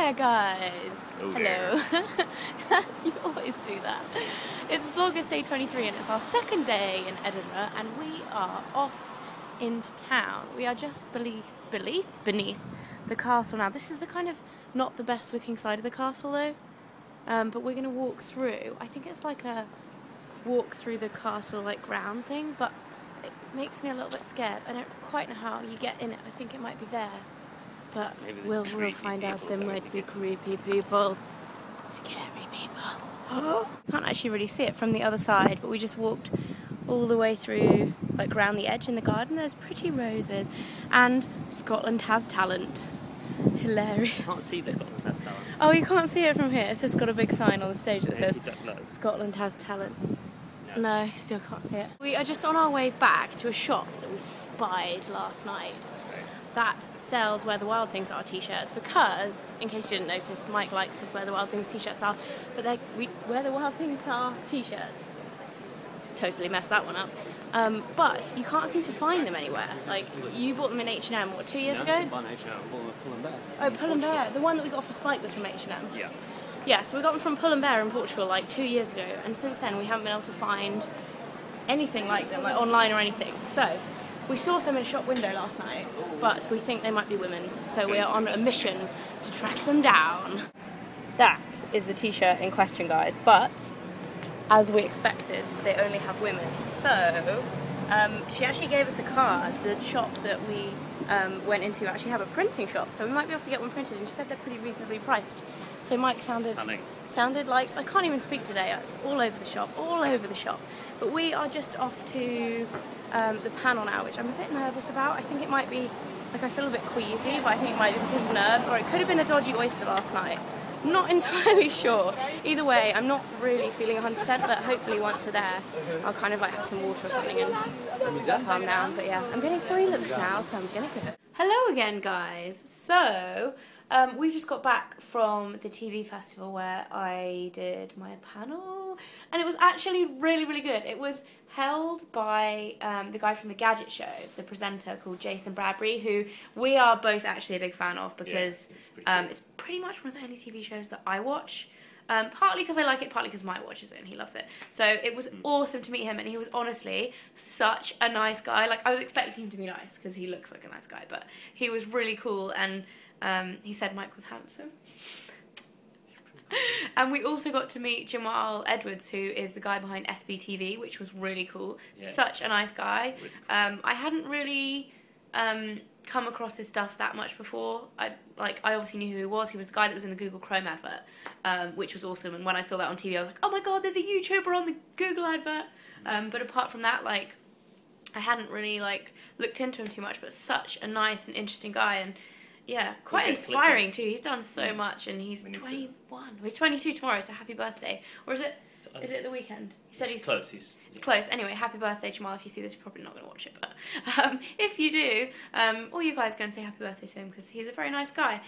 there, guys. Oh, hello. You always do that. It's Vlogust day 23 and it's our second day in Edinburgh and we are off into town. We are just beneath the castle now. This is the kind of not the best looking side of the castle though, but we're going to walk through. I think it's like a walk through the castle like ground thing, but it makes me a little bit scared. I don't quite know how you get in it. I think it might be there, but we'll find out. There might be creepy people, scary people. Can't actually really see it from the other side, but we just walked all the way through, like round the edge in the garden. There's pretty roses, and Scotland has talent. Hilarious. You can't see the Scotland has talent. Oh, you can't see it from here. It's just got a big sign on the stage that says Scotland has talent. No, still can't see it. We are just on our way back to a shop that we spied last night that sells Where the Wild Things Are t-shirts because, in case you didn't notice, Mike likes his Where the Wild Things t-shirts are, but they're Where the Wild Things Are t-shirts. Totally messed that one up. But you can't seem to find them anywhere. Like, you bought them in H&M, what, 2 years ago? I didn't buy an H&M, I bought them at Pull and Bear. Oh, Pull and Bear. The one that we got for Spike was from H&M. Yeah. Yeah, so we got them from Pull and Bear in Portugal like 2 years ago, and since then we haven't been able to find anything like them, like online or anything. So we saw some in a shop window last night, but we think they might be women's, so we are on a mission to track them down. That is the t-shirt in question, guys, but as we expected, they only have women's. So she actually gave us a card. The shop that we went into actually have a printing shop, so we might be able to get one printed, and she said they're pretty reasonably priced. So Mike sounded like, I can't even speak today, it's all over the shop, But we are just off to the panel now, which I'm a bit nervous about. I think it might be, like, I feel a bit queasy, but I think it might be because of nerves, or it could have been a dodgy oyster last night. I'm not entirely sure. Either way, I'm not really feeling 100%, but hopefully once we're there, I'll kind of like have some water or something and calm down. But yeah, I'm getting 3 looks now, so I'm gonna go. Hello again, guys. So, we've just got back from the TV festival where I did my panel, and it was actually really, really good. It was held by the guy from The Gadget Show, the presenter called Jason Bradbury, who we are both actually a big fan of because it's pretty much one of the only TV shows that I watch. Partly because I like it, partly because Mike watches it and he loves it. So it was awesome to meet him, and he was honestly such a nice guy. Like, I was expecting him to be nice because he looks like a nice guy, but he was really cool, and he said Mike was handsome. And we also got to meet Jamal Edwards, who is the guy behind SBTV, which was really cool. Yeah. Such a nice guy. Really cool. I hadn't really come across his stuff that much before. I obviously knew who he was. He was the guy that was in the Google Chrome advert, which was awesome. And when I saw that on TV, I was like, oh my god, there's a YouTuber on the Google advert. But apart from that, like, I hadn't really like looked into him too much. But such a nice and interesting guy, and yeah, quite inspiring too. He's done so much, and he's 21. Well, he's 22 tomorrow, so happy birthday. Or is it the weekend? He said he's close. It's close. Anyway, happy birthday, Jamal. If you see this, you're probably not going to watch it, but if you do, all you guys go and say happy birthday to him because he's a very nice guy.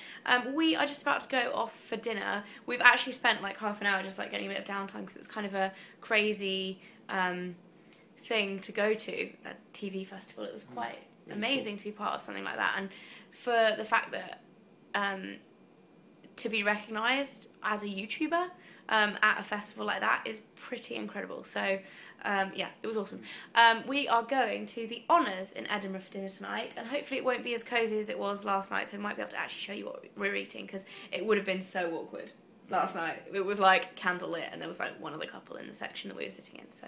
We are just about to go off for dinner. We've actually spent like half an hour just like getting a bit of downtime because it's kind of a crazy thing to go to, that TV festival. It was quite amazing to be part of something like that, and for the fact that to be recognised as a YouTuber at a festival like that is pretty incredible. So yeah, it was awesome. We are going to the Honours in Edinburgh for dinner tonight, and hopefully it won't be as cosy as it was last night, so we might be able to actually show you what we're eating, because it would have been so awkward last night. It was like candlelit, and there was like one other couple in the section that we were sitting in, so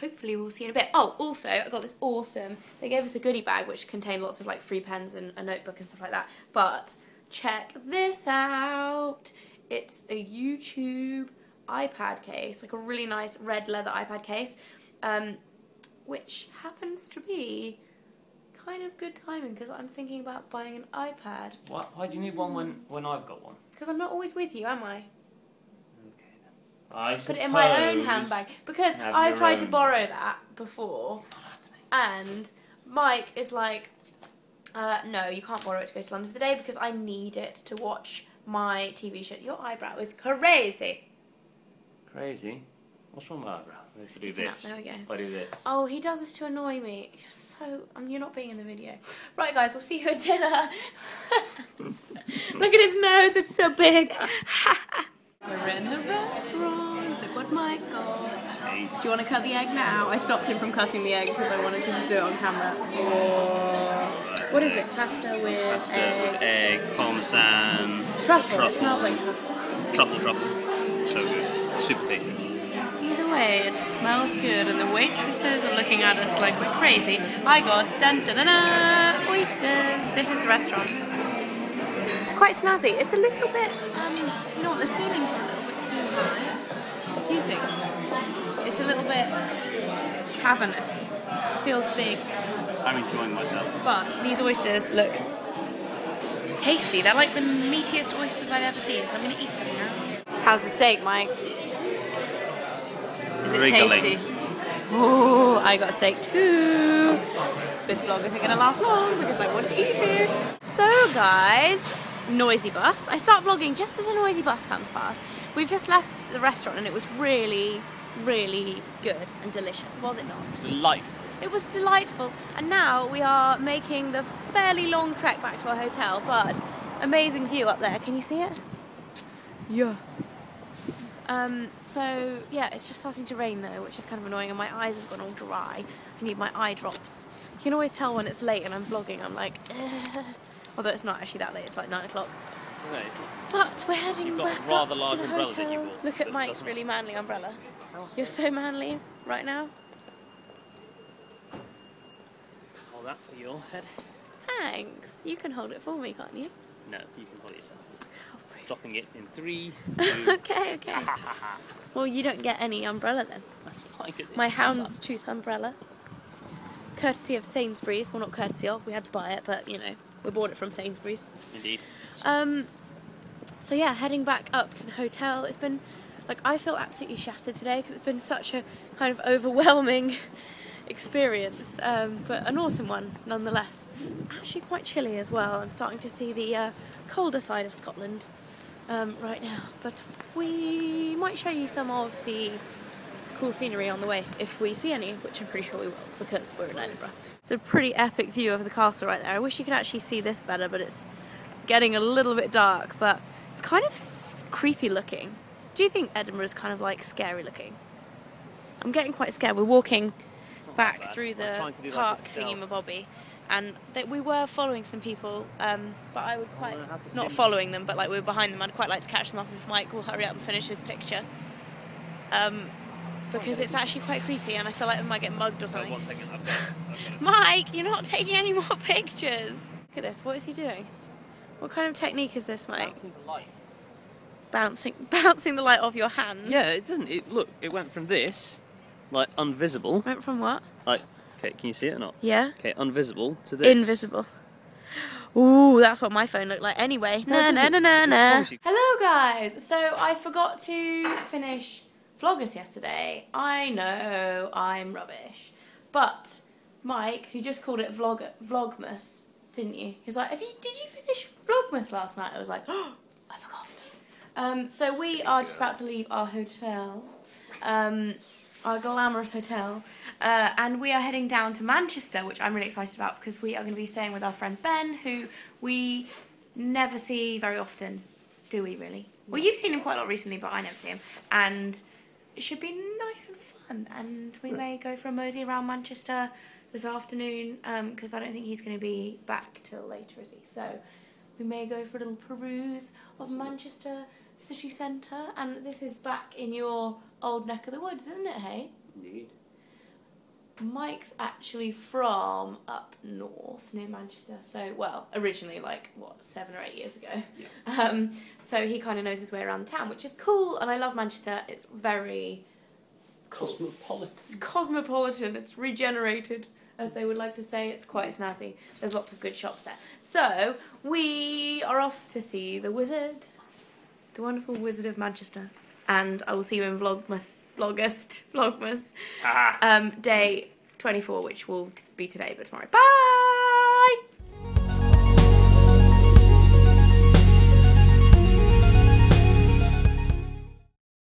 hopefully we'll see you in a bit. Oh, also, I got this awesome, they gave us a goodie bag which contained lots of like free pens and a notebook and stuff like that, but check this out. It's a YouTube iPad case, like a really nice red leather iPad case, which happens to be kind of good timing because I'm thinking about buying an iPad. Why do you need one when I've got one? Because I'm not always with you, am I? I put it in my own handbag because I've tried to borrow that before, and Mike is like, no, you can't borrow it to go to London for the day because I need it to watch my TV show. Your eyebrow is crazy. Crazy? What's wrong with my eyebrow? If I do this, there we go. if I do this. Oh, he does this to annoy me. You're so... you're not being in the video. Right, guys, we'll see you at dinner. Look at his nose, it's so big. We're in the restaurant. Look what Mike got. Nice. Do you want to cut the egg now? I stopped him from cutting the egg because I wanted him to do it on camera. Oh. What is it? Pasta with egg, parmesan, truffle. It smells like truffle. Truffle. So good. Super tasty. Either way, it smells good, and the waitresses are looking at us like we're crazy. I got oysters. This is the restaurant. It's quite snazzy. It's a little bit, you know what, the ceilings are a little bit too high. What do you think? It's a little bit cavernous. Feels big. I'm enjoying myself. But these oysters look tasty. They're like the meatiest oysters I've ever seen, so I'm going to eat them now. How's the steak, Mike? Is it tasty? Oh, I got a steak too. This vlog isn't going to last long because I want to eat it. So guys, noisy bus. I start vlogging just as a noisy bus comes past. We've just left the restaurant and it was really, really good and delicious, was it not? Delightful. It was delightful. And now we are making the fairly long trek back to our hotel, but amazing view up there. Can you see it? Yeah. So yeah, it's just starting to rain though, which is kind of annoying, and my eyes have gone all dry. I need my eye drops. You can always tell when it's late and I'm vlogging, I'm like, ugh. Although it's not actually that late, it's like 9 o'clock. No, But we're heading back a rather up large to the umbrella hotel. that you bought. Look at That Mike's doesn't- really manly umbrella. You're so manly right now. Hold that for your head. Thanks. You can hold it for me, can't you? No, you can hold it yourself. How rude. Dropping it in 3, 2. Okay. Well, you don't get any umbrella then. That's fine because My houndstooth umbrella. Courtesy of Sainsbury's. Well, not courtesy of, we had to buy it, but you know, we bought it from Sainsbury's. Indeed. So yeah, heading back up to the hotel. It's been, like, I feel absolutely shattered today because it's been such a kind of overwhelming experience, but an awesome one nonetheless. It's actually quite chilly as well. I'm starting to see the colder side of Scotland right now, but we might show you some of the cool scenery on the way if we see any, which I'm pretty sure we will because we're in Edinburgh. It's a pretty epic view of the castle right there. I wish you could actually see this better, but it's getting a little bit dark, but it's kind of creepy looking. Do you think Edinburgh is kind of like scary looking? I'm getting quite scared. We're walking back through the park thingy-mabobby, and we were following some people, but I would quite, not following them, but like we were behind them. I'd quite like to catch them up if Mike will hurry up and finish his picture. Because it's actually quite creepy and I feel like we might get mugged or something. 1 second, I've got it. Mike, you're not taking any more pictures. Look at this, what is he doing? What kind of technique is this, Mike? Bouncing the light. Bouncing the light off your hand? Yeah, it doesn't. Look, it went from this, like, invisible. Went from what? Like, okay, can you see it or not? Yeah. Okay, invisible to this. Invisible. Ooh, that's what my phone looked like. Anyway, No, na. you- Hello guys, so I forgot to finish Vlogust yesterday. I know, I'm rubbish. But Mike, who just called it Vlogmas, didn't you? He's like, did you finish Vlogmas last night? I was like, oh, I forgot. So we are just about to leave our hotel, our glamorous hotel, and we are heading down to Manchester, which I'm really excited about because we are going to be staying with our friend Ben, who we never see very often, do we really? Well, you've seen him quite a lot recently, but I never see him, and it should be nice and fun, and we may go for a mosey around Manchester this afternoon, because I don't think he's going to be back till later, is he? So we may go for a little peruse of Manchester city centre, and this is back in your old neck of the woods, isn't it, hey? Indeed. Mike's actually from up north near Manchester, so, well, originally, like, what, 7 or 8 years ago. Yeah. So he kind of knows his way around town, which is cool, and I love Manchester. It's very Cosmopolitan. It's cosmopolitan, it's regenerated, as they would like to say. It's quite snazzy. There's lots of good shops there. So, we are off to see the wizard, the wonderful Wizard of Manchester. And I will see you in Vlogmas, day 24, which will be today, but tomorrow. Bye!